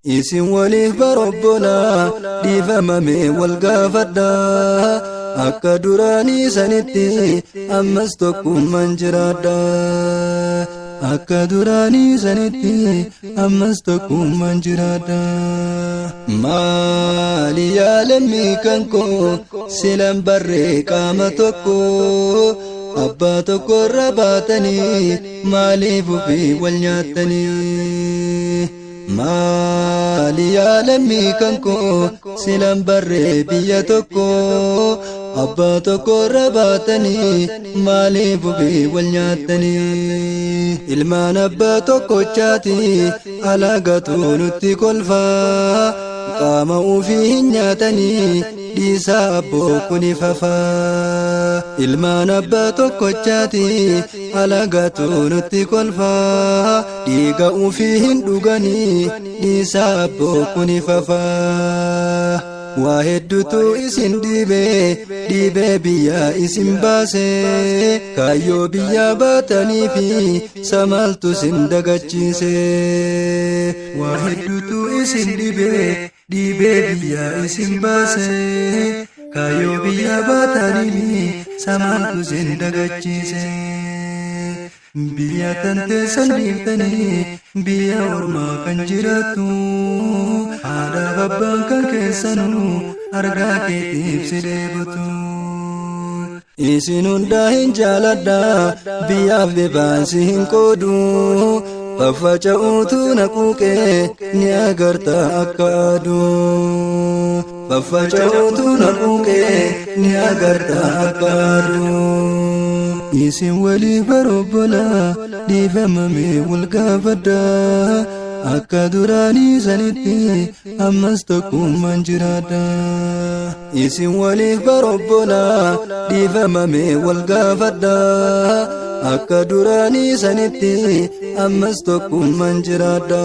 isin waliif barobbona dhiifamame wal gaafadha akka duraanii sanitti ammas tokkummaan jiraadha akka duraanii sanitti ammas tokkummaan jiraadha maali yaalamii kan koo silan barree qaama tokko abbaa tokko irra baatanii maaliif ofii wal nyaatanii maali yaalamii kan koo silan barree biyya tokko abbaa tokko irra baatanii maaliif ofii wal nyaatanii ilmaan abbaa tokkochaati alaagatu nutti kolfaa qaama ofii hin nyaatanii dhiisaa abboo kuni fafaa ilmaan abbaa tokkochaati alaagatu nutti kolfaa dhiiga ofii hin dhuganii dhiisaa abboo kuni fafaa waa hedduutu isin dhiibee biyyaa isin baasee kaayyoo biyyaa baatanii fi samaaltu isin dagachiise waa hedduutu isin dhiibee biyyaa isin baasee kaayyoo biyyaa baatanii fi samaaltu isin dagachiise biyya tantee sandiiftanii biyya ormaa kan jiraattu haadha abbaan kan keessanuu argaa keetiif si dheebotu isin hundaa hin jaaladha biyyaaf bebaansi hin qoodu faffaca'uutu naquuqee ni agarta akka aduu faffaca'uutu naquuqee ni agarta akka aduu isin waliif barobbona dhiifamame wal gaafadha akka duraanii sanitti ammas tokkummaan jiraadha isin waliif barobbona dhiifamame wal gaafadha akka duraanii sanitti ammas tokkummaan jiraadha